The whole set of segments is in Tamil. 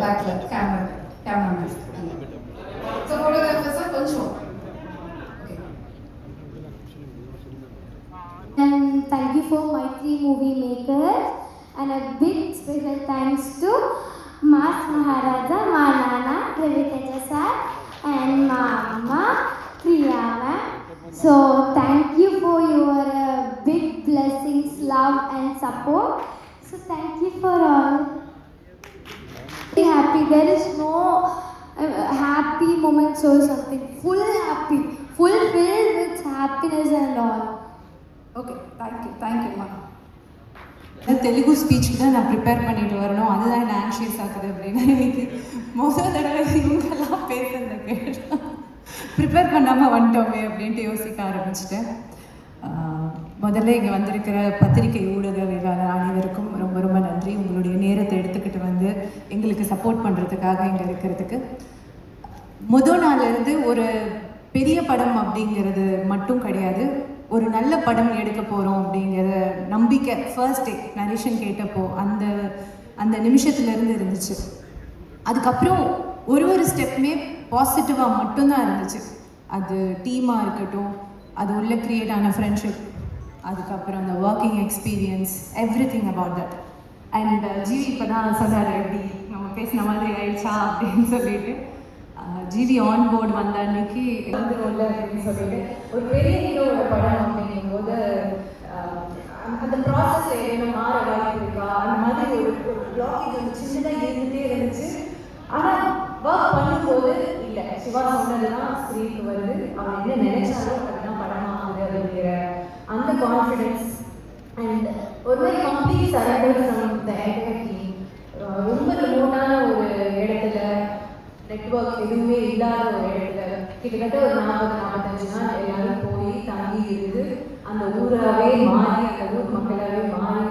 பேக்ல கேமராமேன். ஸோ ஃபோட்டோகிராஃபர்ஸாக கொஞ்சம். And thank you for Maitri Movie Makers, and a big special thanks to Mas Maharaja, my Nana, Raviteja sir, and my Amma, Priya ma'am. So thank you for your big blessings, love and support. So thank you for all. Be happy. There is no happy moments or something. Full happy, full filled with happiness and all. Okay, தேங்க்யூம்மா. தெலுங்கு ஸ்பீச்சுக்கு தான் நான் ப்ரிப்பேர் பண்ணிட்டு வரணும், அதுதான் என்ன ஆன்ஷியஸ் ஆகுது அப்படின்னா எனக்கு முதல் தடவை இவங்கெல்லாம் பேசுறத கேட்டால் ப்ரிப்பேர் பண்ணாமல் வந்துட்டோமே அப்படின்ட்டு யோசிக்க ஆரம்பிச்சிட்டேன். முதல்ல இங்கே வந்திருக்கிற பத்திரிகை ஊடகவியலாளர் அனைவருக்கும் ரொம்ப ரொம்ப நன்றி. உங்களுடைய நேரத்தை எடுத்துக்கிட்டு வந்து எங்களுக்கு சப்போர்ட் பண்ணுறதுக்காக இங்கே இருக்கிறதுக்கு. முதல் நாள்லேருந்து ஒரு பெரிய படம் அப்படிங்கிறது மட்டும் கிடையாது, ஒரு நல்ல படம் எடுக்க போகிறோம் அப்படிங்கிற நம்பிக்கை ஃபர்ஸ்ட் டே நரேஷன் கேட்டப்போ அந்த அந்த நிமிஷத்துலேருந்து இருந்துச்சு. அதுக்கப்புறம் ஒரு ஸ்டெப்புமே பாசிட்டிவாக மட்டும்தான் இருந்துச்சு. அது டீமாக இருக்கட்டும், அது உள்ள க்ரியேட் ஆன ஃப்ரெண்ட்ஷிப், அதுக்கப்புறம் அந்த working experience, everything about that. And GV இப்போ தான் சொன்னார், எப்படி நம்ம பேசின மாதிரி ஆயிடுச்சா அப்படின்னு சொல்லிட்டு. ஜிவி ஆன் போர்டு வந்த அன்னைக்கு வந்துடும்ல அப்படின்னு சொல்லிட்டு, ஒரு பெரிய ஹீரோட படம் அப்படிங்கும்போது அந்த ப்ராசஸில் என்ன மாற வாய்ப்பு இருக்கா, அந்த மாதிரி ஒரு பிளாக்கேஜ் வந்து சின்னதாக இருந்துகிட்டே இருந்துச்சு. ஆனால் ஒர்க் பண்ணும்போது இல்லை, சிவா சொன்னதுதான் ஸ்க்ரீனுக்கு வருது, அவன் என்ன நினைச்சாலும் அதுதான் படமாகுது அப்படிங்கிற அந்த கான்ஃபிடென்ஸ் அண்ட் ஒரு மாதிரி complete surrender from the entire team. ரொம்ப ரிமோட்டான ஒரு இடத்துல, நெட்வொர்க் எதுவுமே இல்லாத ஒரு இடத்துல கிட்டத்தட்ட ஒரு 40-45 நாள் எல்லாரும் போய் தங்கி இருந்து அந்த ஊராகவே மாறி, அந்த ஊர் மக்களாகவே மாறி,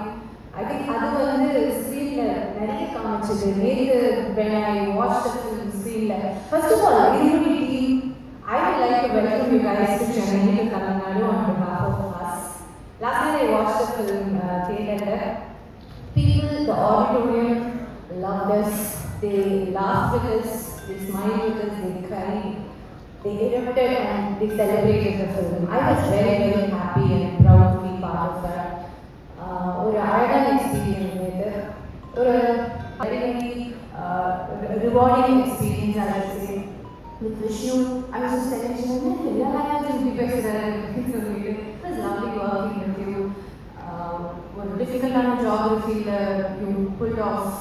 அது வந்து ஸ்க்ரீனில் நிறைய காமிச்சது. நேற்று when I watched the film screenல, first of all, Irumudi team, I would like to welcome you guys to Chennai, to Tamil Nadu on behalf of us. Last night I watched the film theater. People, the auditorium loved us. They laughed with us, they smiled with us, they cried, they erupted and they celebrated the film. I was very, very happy and proud to be part of that. ஒரு அழகான எக்ஸ்பீரியன்ஸ் இது, ஒரு very rewarding experience. I would say with Vishnu, I was just telling him, எல்லா லாங்குவேஜும் இப்படி பேசுகிறேன் அப்படின்னு சொல்லிட்டு, it was lovely working with you. ஒரு டிஃபிகல்ட்டான ஜியோகிரஃபியில் யூ புல்ட் ஆஃப்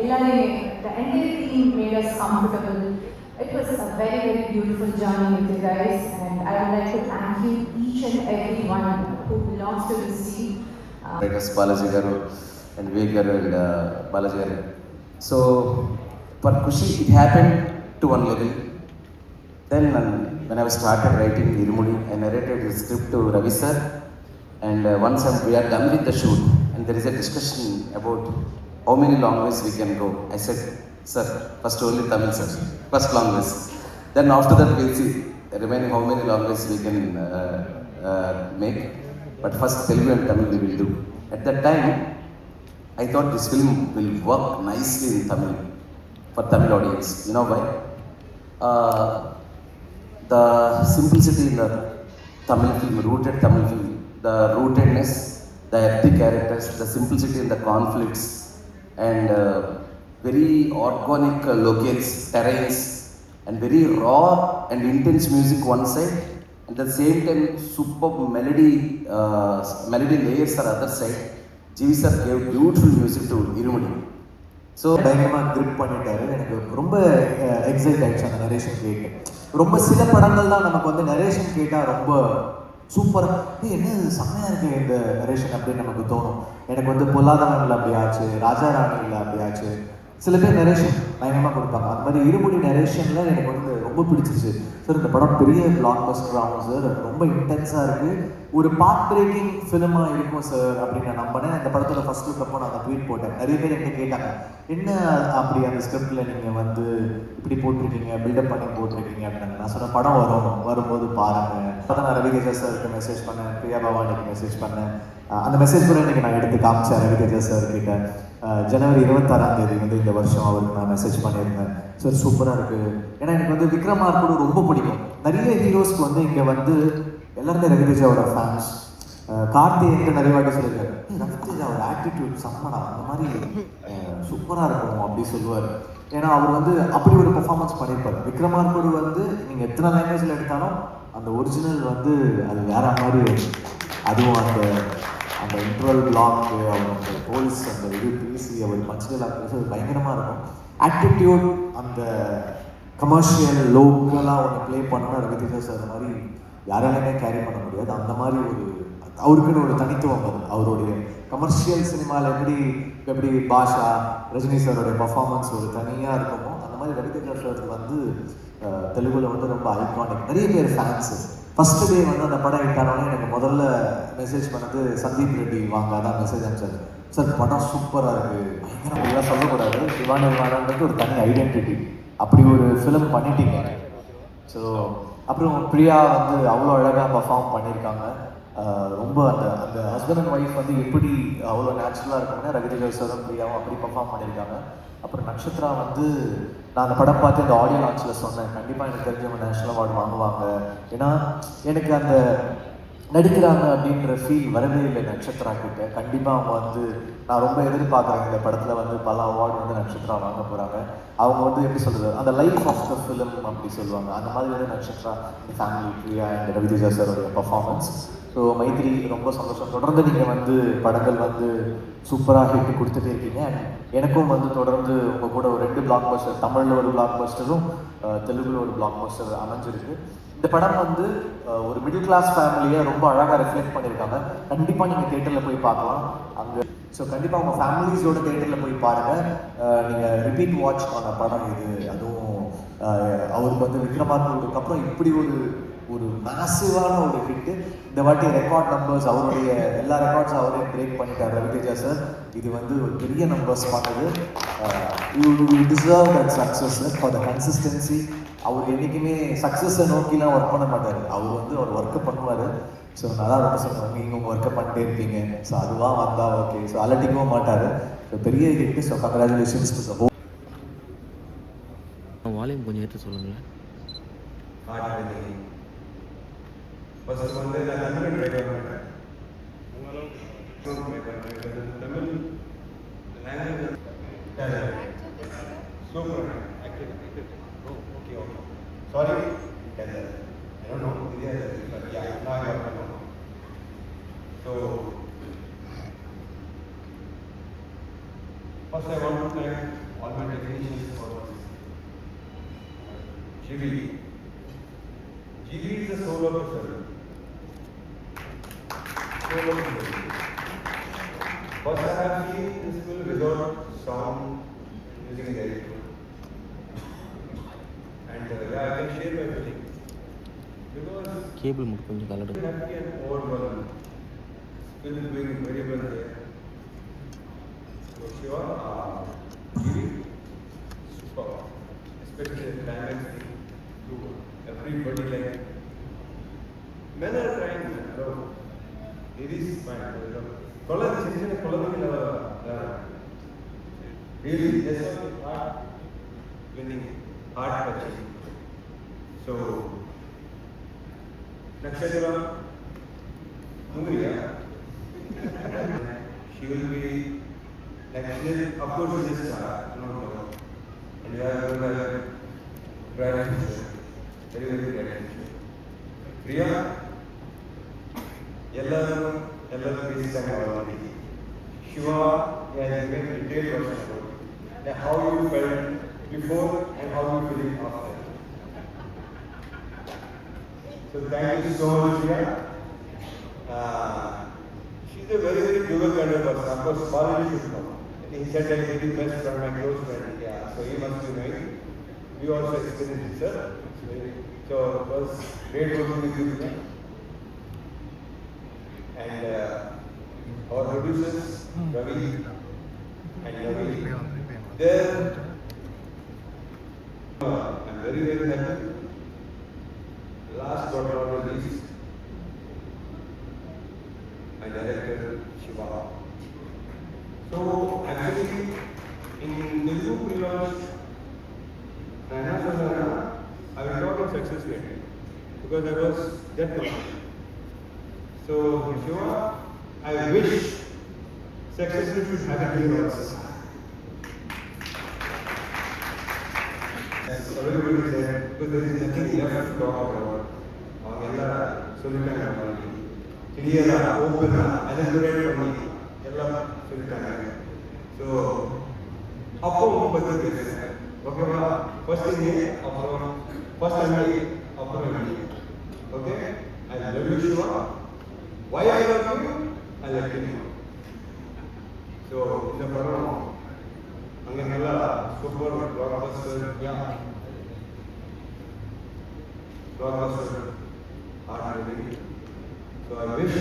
எல்லாமே, the entire team made us comfortable. It was a very, very beautiful journey with you guys, and I would like to thank you each and every one who belongs to this team. Balaji garu and Vivek garu and Balaji garu. So for Kushi, it happened to one level. Then when I started writing Irumudi, I narrated the script to Ravi sir, and once we are done with the shoot and there is a discussion about how many languages we can go. I said, sir, first only Tamil sir, first language. Then after that we'll see remaining how many languages we can make. But first Telugu and Tamil we will do. At that time, I thought this film will work nicely in Tamil, for Tamil audience. You know why? The simplicity in the Tamil film, rooted Tamil film, the rootedness, the epic characters, the simplicity in the conflicts, and very organic locales, terrains, and very raw and intense music one side. At the same time, superb melody layers are other side. G.V. sir gave beautiful music to Irumudi. So பயங்கரமாக கிரிப் பண்ணிட்டாரு. எனக்கு ரொம்ப எக்ஸைட் ஆகிடுச்சு அந்த நரேஷன் கேட்டு. ரொம்ப சில படங்கள் தான் நமக்கு வந்து நரேஷன் கேட்டால் ரொம்ப சூப்பராக, என்ன செம்மையாக இருக்குது இந்த நரேஷன் அப்படின்னு நமக்கு தோணும். எனக்கு வந்து பொல்லாதவனில் அப்படி ஆச்சு, ராஜா ராணியில் அப்படி ஆச்சு. சில பேர் நரேஷன் பயங்கரமாக கொடுப்பாங்க. அந்த மாதிரி இருமுடி நரேஷனில் எனக்கு வந்து ரொம்ப ரொம்ப பிடிச்சிருச்சு சார். இந்த படம் பெரிய பிளாக் பஸ்டர் ஆகும் சார், ரொம்ப இன்டென்ஸாக இருக்குது, ஒரு பார்ட் பிரேக்கிங் ஃபிலிமாக இருக்கும் சார் அப்படின்னு நான் நம்பினேன். இந்த படத்தோட ஃபர்ஸ்ட் லுக் அப்போ நான் அந்த ட்வீட் போட்டேன். நிறைய பேர் என்கிட்ட கேட்டாங்க, என்ன அப்படி அந்த ஸ்கிரிப்டில் நீங்கள் வந்து இப்படி போட்டிருக்கீங்க, பில்டப் பண்ணி போட்டிருக்கீங்க அப்படின்னாங்க. நான் சொன்ன படம் வரும்போது பாருங்கள். அப்போ நான் ரவிதேஜா சாருக்கு மெசேஜ் பண்ணேன், பிரியா பவானிக்கு மெசேஜ் பண்ணேன். அந்த மெசேஜ் கூட இன்றைக்கி நான் எடுத்து காமிச்சேன் ரவிதேஜா சார் கிட்ட. ஜனவரி 26 வந்து இந்த வருஷம் அவருக்கு நான் மெசேஜ் பண்ணியிருந்தேன். சார் சூப்பராக இருக்குது. ஏன்னா எனக்கு வந்து விக்ரமார் கூட ரொம்ப பிடிக்கும். நிறைய ஹீரோஸ்க்கு வந்து இங்கே வந்து எல்லாருமே ரவிதேஜாவோட ஃபேன்ஸ். கார்த்தி என்கிட்ட நிறைய வாட்டி சொல்லியிருக்காரு, ரவிதேஜாவோட ஆட்டிடியூட் செம்மடா, அந்த மாதிரி சூப்பராக இருக்கும் அப்படி சொல்லுவார். ஏன்னா அவர் வந்து அப்படி ஒரு பெர்ஃபார்மன்ஸ் பண்ணியிருப்பார். விக்ரமார் கூட வந்து நீங்கள் எத்தனை லாங்குவேஜில் எடுத்தாலும் அந்த ஒரிஜினல் வந்து அது வேற மாதிரி. அதுவும் அந்த இன்ட்ரோல் பிளாக்கு, அவங்க அந்த போலீஸ் அந்த இது பேசி அவர் பஞ்சுகளாக பேசி பயங்கரமாக இருக்கும். ஆட்டிடியூட் அந்த கமர்ஷியல் லோக்கலாக ஒன்று ப்ளே பண்ணால் ரவிதேஜா சார் மாதிரி யாராலுமே கேரி பண்ண முடியாது. அந்த மாதிரி அவருக்குன்னு ஒரு தனித்துவம் வரும். அவருடைய கமர்ஷியல் சினிமாவில் எப்படி பாஷா ரஜினி சாரோடைய பர்ஃபார்மன்ஸ் ஒரு தனியாக இருக்குமோ, அந்த மாதிரி ரவிதேஜா சார் வந்து தெலுங்குல வந்து ரொம்ப ஐகானிக். நிறைய பேர் ஃபேன்ஸு. ஃபர்ஸ்ட் டே வந்து அந்த படம் ஹிட்டானோடனே எனக்கு முதல்ல மெசேஜ் பண்ணது சந்தீப் ரெட்டி வாங்க தான் மெசேஜ் அனுப்பிச்சார். சார் படம் சூப்பராக இருக்குது, பயங்கரம் இதெல்லாம் சொல்லக்கூடாது, சிவா நிர்வாணன்றது ஒரு தனி ஐடென்டிட்டி, அப்படி ஒரு ஃபிலிம் பண்ணிட்டீங்க. ஸோ அப்புறம் பிரியா வந்து அவ்வளோ அழகாக பர்ஃபார்ம் பண்ணியிருக்காங்க. ரொம்ப அந்த ஹஸ்பண்ட் அண்ட் ஒய்ஃப் வந்து எப்படி அவ்வளோ நேச்சுரலாக இருக்கும்னா ரவிதேஜா சாரும் பிரியாவும் அப்படி பர்ஃபார்ம் பண்ணியிருக்காங்க. அப்புறம் நக்ஷத்ரா வந்து நான் அந்த படம் பார்த்து அந்த ஆடியோ லான்ச்சில் சொன்னேன், கண்டிப்பாக எனக்கு தெரிஞ்சவங்க நேஷனல் அவார்டு வாங்குவாங்க. ஏன்னா எனக்கு அந்த நடிக்கிறாங்க அப்படின்ற ஃபீல் வரவே இல்லை நட்சத்திரா கிட்ட. கண்டிப்பாக அவங்க வந்து நான் ரொம்ப எதிர்பார்க்குறேன் இந்த படத்தில் வந்து பல அவார்டு வந்து நட்சத்திரா வாங்க போகிறாங்க. அவங்க வந்து எப்படி சொல்கிறது, அந்த லைஃப் ஆஃப் த ஃபிலிம் அப்படி சொல்லுவாங்க. அந்த மாதிரி வந்து நட்சத்திரா ஃபேமிலி பிரியா அண்ட் ரவிதேஜா சாரோடைய பர்ஃபார்மன்ஸ். ஸோ மைத்ரி ரொம்ப சந்தோஷம். தொடர்ந்து நீங்கள் வந்து படங்கள் வந்து சூப்பராக ஹிட் கொடுத்துட்டே இருக்கீங்க. அண்ட் எனக்கும் வந்து தொடர்ந்து உங்கள் கூட ஒரு 2 பிளாக் பஸ்டர், தமிழில் ஒரு பிளாக் பஸ்டரும் தெலுங்குல ஒரு பிளாக் பஸ்டர் அமைஞ்சிருக்கு. இந்த படம் வந்து ஒரு மிடில் கிளாஸ் ஃபேமிலியை ரொம்ப அழகாக ரெஃப்ளெக்ட் பண்ணியிருக்காங்க. கண்டிப்பாக நீங்கள் தேட்டரில் போய் பார்க்கலாம் அங்கே. ஸோ கண்டிப்பாக உங்கள் ஃபேமிலிஸோட தேட்டரில் போய் பாருங்கள். நீங்கள் ரிப்பீட் வாட்ச் பண்ண படம் இது. அதுவும் அவருக்கு வந்து விக்ரமார்க்கு அப்புறம் இப்படி ஒரு மேசிவான ஒரு ஹிட்டு. இந்த வாட்டி ரெக்கார்ட் நம்பர்ஸ், அவருடைய எல்லா ரெக்கார்ட்ஸும் அவரே பிரேக் பண்ணிட்டார் ரவிதேஜா சார். இது வந்து ஒரு பெரிய நம்பர்ஸ் பண்ணது. You deserve that success for the consistency. அவர் என்றைக்குமே சக்ஸஸை நோக்கிலாம் ஒர்க் பண்ண மாட்டார். அவர் ஒர்க்கை பண்ணுவார். ஸோ நல்லா ரொம்ப சொல்லுவாங்க, நீங்கள் உங்கள் ஒர்க்கை பண்ணிட்டே இருப்பீங்க. ஸோ அதுவாக வந்தால் ஓகே. ஸோ அலட்டிக்கவும் மாட்டார். ஸோ பெரிய hit. So congratulations to the whole. Volume கொஞ்சம் ஏற்ற சொல்லுங்களேன். ஃபர்ஸ்ட் வந்து நான் தமிழ் ட்ரை பண்ணுறேன். Tamil language super. Okay sorry I don't know. But yeah, now I got to know. So first I want to thank all my technicians for this. GB is the soul of the film. First I have seen this film without sound, music and editing. And yeah, I can share my feeling. Because cable மட்டும் கொஞ்சம் கலடு. happy and overwhelmed. Film is doing very well there. So sure, GB, super. Especially the climax thing. Everybody like men are trying to it is fine. Really just heart winning, heart touching. So Nakshatra Mungriya, she will be like of course she is no, and we are going to bright future, very very bright future. Priya, எல்லாரும் பேசிட்டாங்க already. Shiva has given detailed version about it, how you felt before and how you feel after. So thank you so much, Priya. She's a very very giver kind of person. Of course, Balaji should know. He said that he is best friend, my close friend. Yeah, so he must be knowing. We also experienced it, sir. So it was great working with you, Vijay. And our producers, Ravi and Ravi, I'm very, very happy. Last but not the least, my director, Shiva. So actually, in Telugu pre-launch, I will talk of success rate because I was that much. So Shiva, I wish success rate should have a clear also. As everybody said, because there is nothing left to talk about. All சொல்லிட்டாங்க கிளியரா ஓப்பனா அலகுரேட் பண்ணி எல்லாம் சொல்லிட்டாங்க. ஸோ அப்போ பற்றி பேசுகிறேன். ஓகேவா? ஃபர்ஸ்ட் இங்கே அப்புறம் ஃபர்ஸ்ட் அண்ணி அப்புறம் அண்ணி. Okay? I love you Siva. Why I love you? I let you know. So இந்த படம் அங்கே நல்லா super blockbuster art movie. So I wish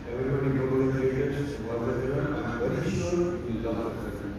everybody go to the theaters, watch the film. I'm very sure you'll love the film.